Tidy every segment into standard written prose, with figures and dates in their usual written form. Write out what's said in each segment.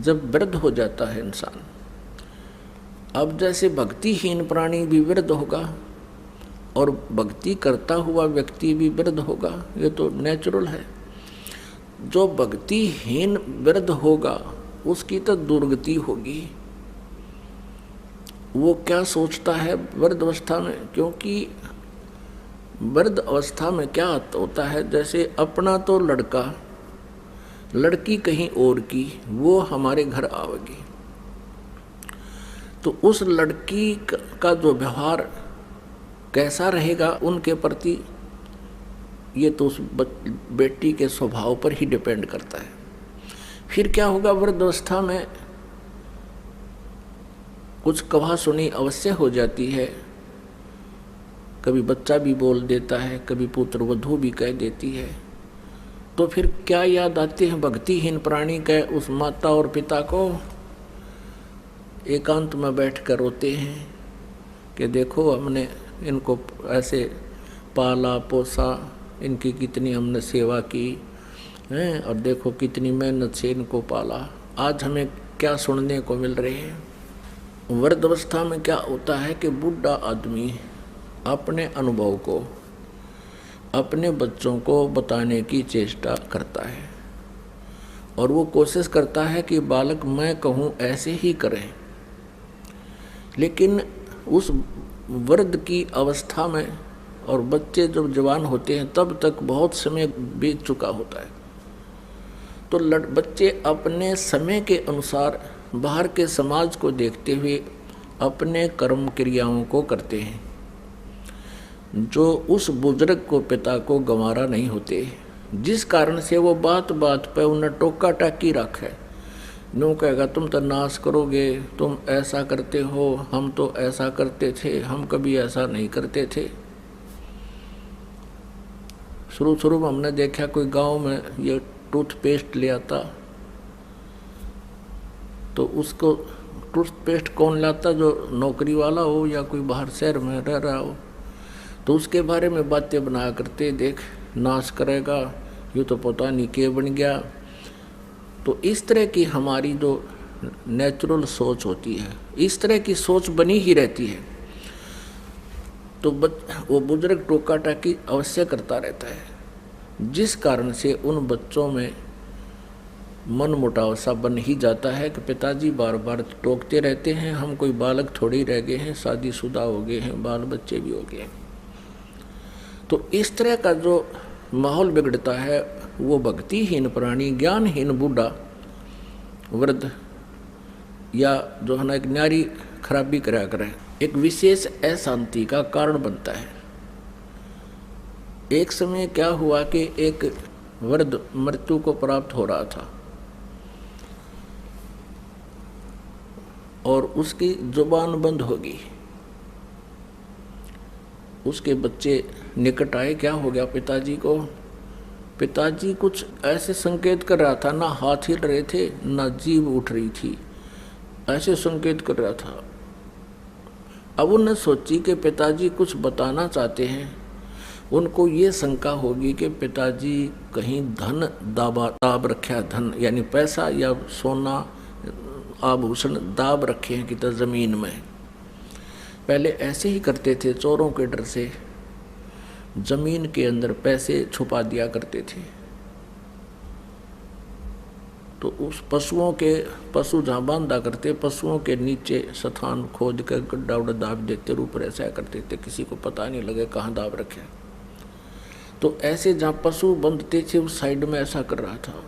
जब वृद्ध हो जाता है इंसान। अब जैसे भक्तिहीन प्राणी भी वृद्ध होगा और भक्ति करता हुआ व्यक्ति भी वृद्ध होगा, ये तो नेचुरल है। जो भक्तिहीन वृद्ध होगा उसकी तो दुर्गति होगी। वो क्या सोचता है वृद्ध अवस्था में, क्योंकि वृद्ध अवस्था में क्या होता है, जैसे अपना तो लड़का लड़की कहीं और की वो हमारे घर आवेगी, तो उस लड़की का जो व्यवहार कैसा रहेगा उनके प्रति, ये तो उस बेटी के स्वभाव पर ही डिपेंड करता है। फिर क्या होगा, वृद्धावस्था में कुछ कहा सुनी अवश्य हो जाती है। कभी बच्चा भी बोल देता है, कभी पुत्र वधू भी कह देती है। तो फिर क्या याद आते हैं भक्तिहीन प्राणी के उस माता और पिता को, एकांत में बैठकर रोते हैं कि देखो हमने इनको ऐसे पाला पोसा, इनकी कितनी हमने सेवा की है, और देखो कितनी मेहनत से इनको पाला, आज हमें क्या सुनने को मिल रहे हैं। वृद्धावस्था में क्या होता है कि बूढ़ा आदमी अपने अनुभव को अपने बच्चों को बताने की चेष्टा करता है और वो कोशिश करता है कि बालक मैं कहूँ ऐसे ही करें। लेकिन उस वृद्ध की अवस्था में और बच्चे जब जवान होते हैं तब तक बहुत समय बीत चुका होता है, तो बच्चे अपने समय के अनुसार बाहर के समाज को देखते हुए अपने कर्म क्रियाओं को करते हैं, जो उस बुजुर्ग को पिता को गंवारा नहीं होते, जिस कारण से वो बात बात पर उन्हें टोका टाकी रखे। नो कहेगा तुम तो नाश करोगे, तुम ऐसा करते हो, हम तो ऐसा करते थे, हम कभी ऐसा नहीं करते थे। शुरू में हमने देखा कोई गांव में ये टूथपेस्ट ले आता, तो उसको टूथपेस्ट कौन लाता, जो नौकरी वाला हो या कोई बाहर शहर में रह रहा हो, तो उसके बारे में बातें बनाया करते, देख नाश करेगा, यूँ तो पता नहीं क्या बन गया। तो इस तरह की हमारी जो नेचुरल सोच होती है, इस तरह की सोच बनी ही रहती है। तो वो बुजुर्ग टोका टाकी अवश्य करता रहता है, जिस कारण से उन बच्चों में मन मुटाव सा बन ही जाता है कि पिताजी बार बार टोकते रहते हैं, हम कोई बालक थोड़ी रह गए हैं, शादीशुदा हो गए हैं, बाल बच्चे भी हो गए हैं। तो इस तरह का जो माहौल बिगड़ता है वो भक्तिहीन प्राणी, ज्ञानहीन बूढ़ा वृद्ध या जो है ना एक न्यारी खराबी करा करे, एक विशेष अशांति का कारण बनता है। एक समय क्या हुआ कि एक वृद्ध मृत्यु को प्राप्त हो रहा था और उसकी जुबान बंद हो गई। उसके बच्चे निकट आए, क्या हो गया पिताजी को। पिताजी कुछ ऐसे संकेत कर रहा था, ना हाथ हिल रहे थे ना जीभ उठ रही थी, ऐसे संकेत कर रहा था। अब उन्हें सोची कि पिताजी कुछ बताना चाहते हैं। उनको ये शंका होगी कि पिताजी कहीं धन दाब रखे, धन यानी पैसा या सोना आभूषण दाब रखे हैं कि तो जमीन में। पहले ऐसे ही करते थे, चोरों के डर से जमीन के अंदर पैसे छुपा दिया करते थे। तो उस पशु जहाँ बांधा करते, पशुओं के नीचे स्थान खोद कर गड्ढा उड्ढा दाब देते, ऊपर ऐसा करते थे किसी को पता नहीं लगे कहाँ दाब रखे। तो ऐसे जहाँ पशु बंधते थे उस साइड में ऐसा कर रहा था।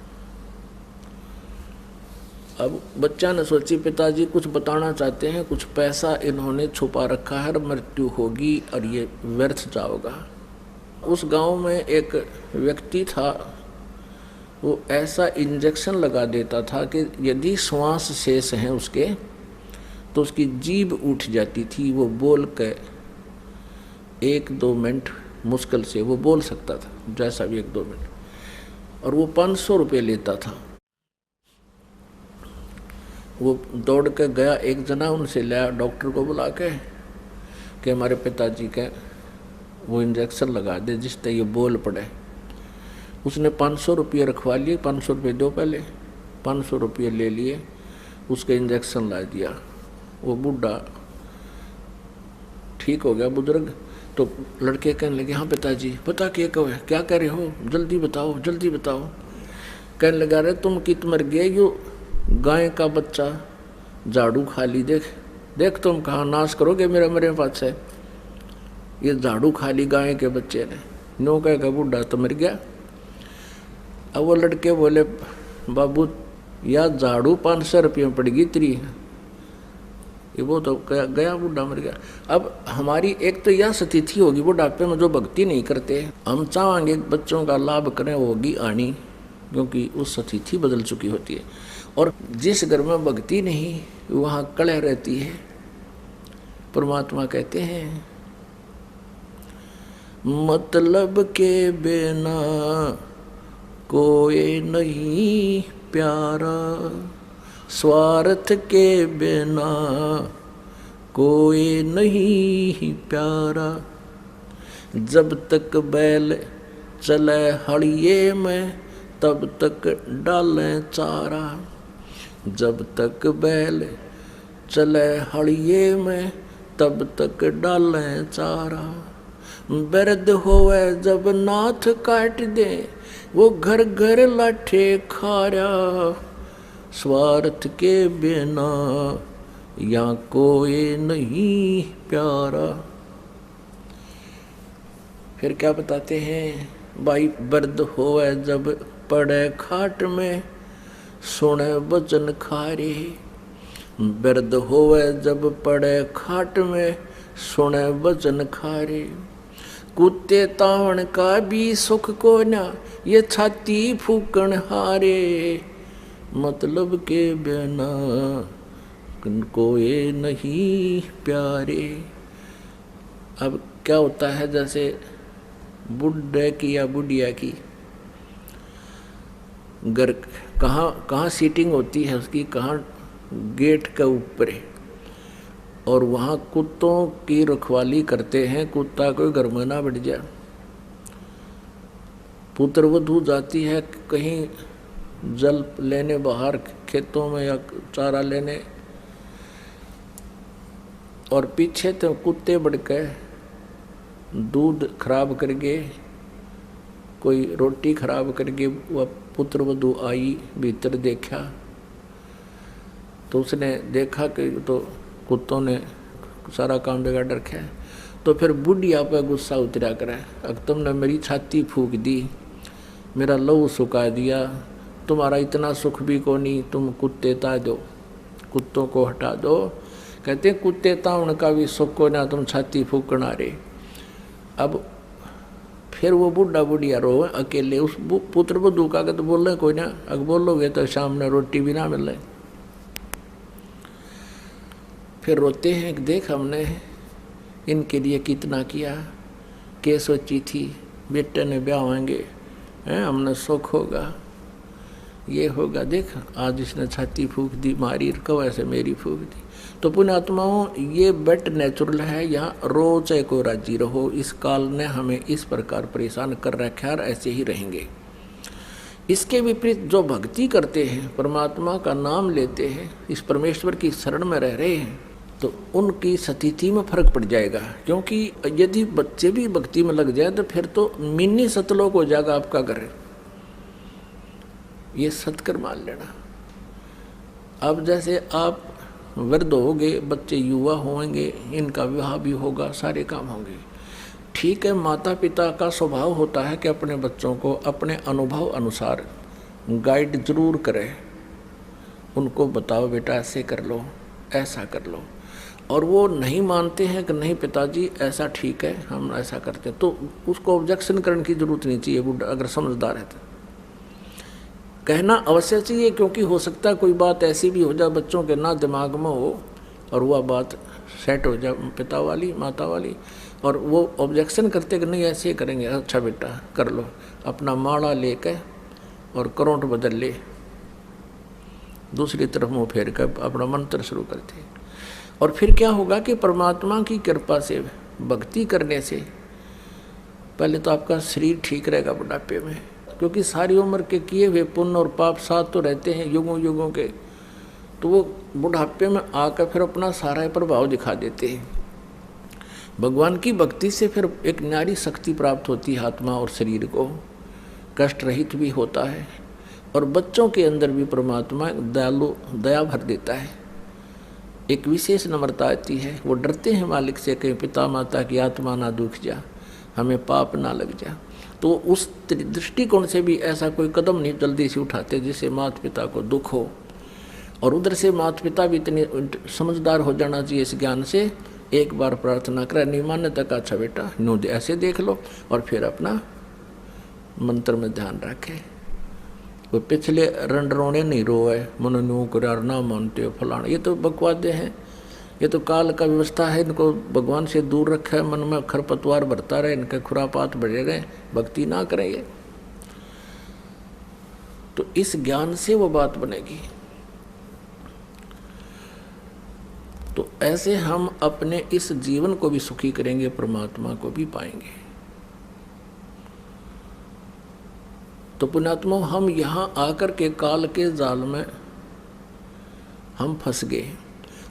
अब बच्चा ने सोची पिताजी कुछ बताना चाहते हैं, कुछ पैसा इन्होंने छुपा रखा है, मृत्यु होगी और ये व्यर्थ जाओगा। उस गांव में एक व्यक्ति था, वो ऐसा इंजेक्शन लगा देता था कि यदि श्वास शेष हैं उसके तो उसकी जीभ उठ जाती थी। वो बोल के 1-2 मिनट मुश्किल से वो बोल सकता था, जैसा भी 1-2 मिनट, और वो 500 रुपये लेता था। वो दौड़ के गया, एक जना उनसे लाया, डॉक्टर को बुला के कि हमारे पिताजी के वो इंजेक्शन लगा दे जिससे ये बोल पड़े। उसने 500 रुपये रखवा लिए, 500 रुपये दो पहले, 500 रुपये ले लिए उसके इंजेक्शन ला दिया। वो बूढ़ा ठीक हो गया बुजुर्ग। तो लड़के कहने लगे, हाँ पिताजी पता क्या कह रहे हो, जल्दी बताओ जल्दी बताओ। कहने लगा, रे तुम कित मर गए, यो गाय का बच्चा झाड़ू खा ली, देख देख तुम कहाँ नाश करोगे मेरे पास है। ये झाड़ू खा ली गाय के बच्चे ने। नो कह बूढ़ा तो मर गया। अब वो लड़के बोले, बाबू या झाड़ू 500 रुपये में पड़ेगी तेरी। वो तो गया बूढ़ा मर गया। अब हमारी एक तो यह स्थिति होगी बुढ़ापे में जो भक्ति नहीं करते, हम चाहेंगे बच्चों का लाभ करें, वो होगी आनी, क्योंकि उस स्थिति बदल चुकी होती है। और जिस घर में भक्ति नहीं वहाँ कलह रहती है। परमात्मा कहते हैं, मतलब के बिना कोई नहीं प्यारा, स्वार्थ के बिना कोई नहीं प्यारा। जब तक बैल चले हड़िए में तब तक डालें चारा। जब तक बैल चले हड़िए में तब तक डालें चारा। वृद्ध होवे जब नाथ काट दे, वो घर घर लाठे खारा। स्वार्थ के बिना या कोई नहीं प्यारा। फिर क्या बताते हैं, भाई वृद्ध होवे जब पड़े खाट में, सुने वचन खारे। वृद्ध होवे जब पड़े खाट में, सुने वचन खारे। कुत्ते तावण का भी सुख को ना, ये छाती फूकण हारे। मतलब के बिना कोई नहीं प्यारे। अब क्या होता है, जैसे बुढ़े की या बुढ़िया की घर कहाँ सीटिंग होती है उसकी, कहाँ गेट के ऊपर है, और वहाँ कुत्तों की रखवाली करते हैं, कुत्ता कोई घर में ना बढ़ जाए। पुत्रवधू जाती है कहीं जल लेने बाहर खेतों में या चारा लेने, और पीछे तो कुत्ते बढ़ के दूध खराब करके, कोई रोटी खराब करके वह पुत्रवधू आई, भीतर देखा तो उसने देखा कि तो कुत्तों ने सारा काम बिगाड़ रखा है। तो फिर बुढ़िया पर गुस्सा उतरा करे, अब तुमने मेरी छाती फूक दी, मेरा लहू सुखा दिया, तुम्हारा इतना सुख भी को नहीं, तुम कुत्ते ता दो, कुत्तों को हटा दो। कहते हैं कुत्ते ता उनका भी सुख को ना, तुम छाती फूकना रे। अब फिर वो बुढ़ा बुढ़िया रो अकेले, उस पुत्र वधू का तो बोल रहे कोई ना, अगर बोलोगे तो सामने रोटी भी ना मिले। फिर रोते हैं कि देख हमने इनके लिए कितना किया, के सोची थी बेटे ने ब्याह होंगे हैं, हमने सुख होगा, ये होगा, देख आज इसने छाती फूक दी मारी, कब ऐसे मेरी फूक दी। तो पुण्यात्माओं, ये बेट नेचुरल है, यहाँ रो चाहे को राजी रहो। इस काल ने हमें इस प्रकार परेशान कर रखा है और ऐसे ही रहेंगे। इसके विपरीत जो भक्ति करते हैं, परमात्मा का नाम लेते हैं, इस परमेश्वर की शरण में रह रहे हैं, तो उनकी स्थिति में फर्क पड़ जाएगा। क्योंकि यदि बच्चे भी भक्ति में लग जाए तो फिर तो मिनी सतलोक हो जाएगा आपका घर, ये सत्कर मान लेना। अब जैसे आप वृद्ध होंगे, बच्चे युवा होंगे, इनका विवाह भी होगा, सारे काम होंगे, ठीक है। माता पिता का स्वभाव होता है कि अपने बच्चों को अपने अनुभव अनुसार गाइड जरूर करें, उनको बताओ बेटा ऐसे कर लो, ऐसा कर लो। और वो नहीं मानते हैं कि नहीं पिताजी ऐसा ठीक है, हम ऐसा करते हैं, तो उसको ऑब्जेक्शन करने की जरूरत नहीं चाहिए। बुढ़ा अगर समझदार है तो कहना अवश्य चाहिए, क्योंकि हो सकता है कोई बात ऐसी भी हो जाए बच्चों के ना दिमाग में हो और वह बात सेट हो जाए पिता वाली माता वाली, और वो ऑब्जेक्शन करते कि नहीं ऐसे ही करेंगे, अच्छा बेटा कर लो, अपना माड़ा लेकर और करंट बदल ले, दूसरी तरफ मुँह फेर कर अपना मंत्र शुरू करते। और फिर क्या होगा कि परमात्मा की कृपा से भक्ति करने से पहले तो आपका शरीर ठीक रहेगा बुढ़ापे में, क्योंकि सारी उम्र के किए हुए पुण्य और पाप साथ तो रहते हैं युगों युगों के, तो वो बुढ़ापे में आकर फिर अपना सारा प्रभाव दिखा देते हैं। भगवान की भक्ति से फिर एक न्यारी शक्ति प्राप्त होती है आत्मा और शरीर को, कष्ट रहित भी होता है, और बच्चों के अंदर भी परमात्मा दयालु दया भर देता है। एक विशेष नम्रता आती है, वो डरते हैं मालिक से, कहीं पिता माता की आत्मा ना दुख जा, हमें पाप ना लग जा। तो उस दृष्टिकोण से भी ऐसा कोई कदम नहीं जल्दी से उठाते जिससे माता पिता को दुख हो। और उधर से माता पिता भी इतने समझदार हो जाना चाहिए इस ज्ञान से, एक बार प्रार्थना करें, नहीं मानने तक अच्छा बेटा नो ऐसे देख लो, और फिर अपना मंत्र में ध्यान रखें। वो पिछले रंडरोने नहीं रोए, मन न्यू करार ना मानते हो फलाना, ये तो बकवादे हैं, ये तो काल का व्यवस्था है। इनको भगवान से दूर रखा है, मन में खरपतवार भरता रहे, इनके खुरापात बढ़े रहे, भक्ति ना करेंगे। तो इस ज्ञान से वो बात बनेगी। तो ऐसे हम अपने इस जीवन को भी सुखी करेंगे, परमात्मा को भी पाएंगे। तो पुण्यात्मा, हम यहाँ आकर के काल के जाल में हम फंस गए,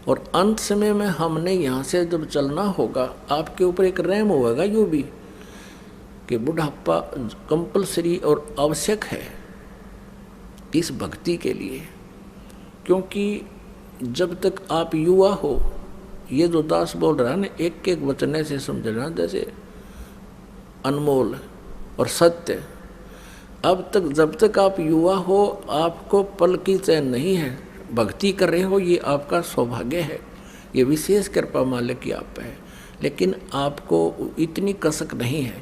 और अंत समय में हमने यहाँ से जब चलना होगा, आपके ऊपर एक रहम होगा यूँ भी कि बुढ़ापा कंपलसरी और आवश्यक है इस भक्ति के लिए। क्योंकि जब तक आप युवा हो, ये जो दास बोल रहा है ना, एक एक वचन से समझना जैसे अनमोल और सत्य। अब तक जब तक आप युवा हो, आपको पल की चैन नहीं है, भक्ति कर रहे हो, ये आपका सौभाग्य है, ये विशेष कृपा मालिक की आप है। लेकिन आपको इतनी कसक नहीं है,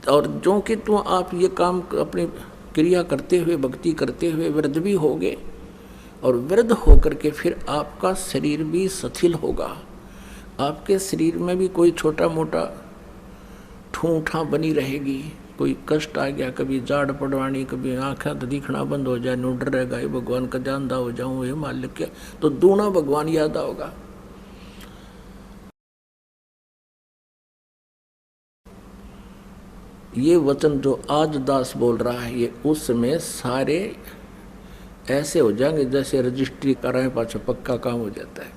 और जो कि तो आप ये काम अपनी क्रिया करते हुए, भक्ति करते हुए वृद्ध भी होगे, और वृद्ध होकर के फिर आपका शरीर भी शिथिल होगा, आपके शरीर में भी कोई छोटा मोटा ठूठा बनी रहेगी, कोई कष्ट आ गया, कभी जाड़ पड़वानी, कभी आँखें तो दिखना बंद हो जाए, नोडर रहेगा, ये भगवान का जानदा हो जाऊँ, ये मालिक क्या, तो दूना भगवान याद आओगा। ये वचन जो आज दास बोल रहा है, ये उस समय सारे ऐसे हो जाएंगे जैसे रजिस्ट्री कराए पाछा पक्का काम हो जाता है।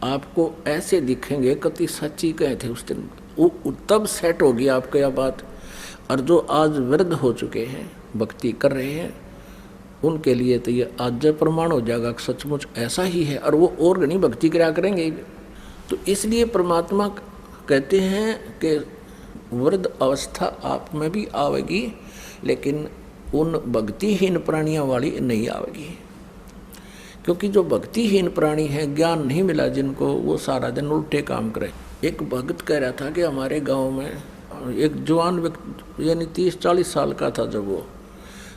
आपको ऐसे दिखेंगे, कति सच्ची कहे थे उस दिन, तब सेट होगी आपको यह बात। और जो आज वृद्ध हो चुके हैं, भक्ति कर रहे हैं, उनके लिए तो ये आज प्रमाण हो जाएगा सचमुच ऐसा ही है, और वो और नहीं भक्ति क्या करेंगे। तो इसलिए परमात्मा कहते हैं कि वृद्ध अवस्था आप में भी आवेगी, लेकिन उन भक्तिहीन प्राणियों वाली नहीं आवेगी। क्योंकि जो भक्तिहीन प्राणी हैं, ज्ञान नहीं मिला जिनको, वो सारा दिन उल्टे काम करे। एक भक्त कह रहा था कि हमारे गांव में एक जवान व्यक्ति, यानी 30-40 साल का था जब वो,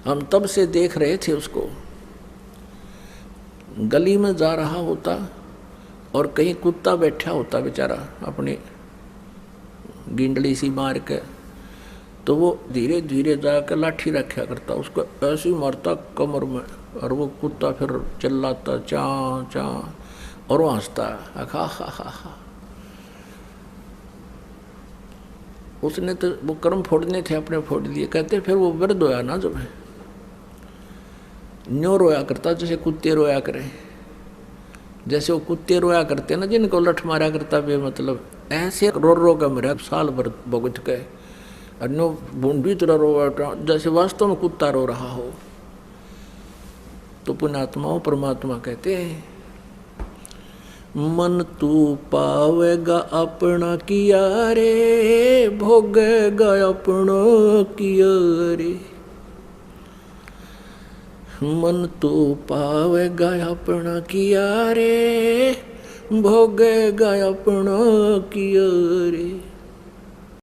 हम तब से देख रहे थे उसको, गली में जा रहा होता और कहीं कुत्ता बैठा होता बेचारा अपनी गिंडली सी मार के, तो वो धीरे धीरे जाकर लाठी रखा करता, उसको ऐसे ही मारता कमर में, और वो कुत्ता फिर चिल्लाता चाँ चाँ, और वो हंसता हा हा हा हा। उसने तो वो कर्म फोड़ने थे, अपने फोड़ लिए। कहते फिर वो वृद्ध होया ना, जब न्यो रोया करता जैसे कुत्ते रोया करे, जैसे वो कुत्ते रोया करते ना जिनको लठ मारा करता बे, मतलब ऐसे रो रो का मेरा साल भर भुगत के, और नो बूंदी तरह रो जैसे वास्तव में कुत्ता रो रहा हो। तो पुण्यात्माओं, परमात्मा कहते हैं, मन तू पावेगा अपना किया रे, भोगेगा अपना किया रे। मन तू पावेगा अपना किया रे, भोगेगा अपना किया रे।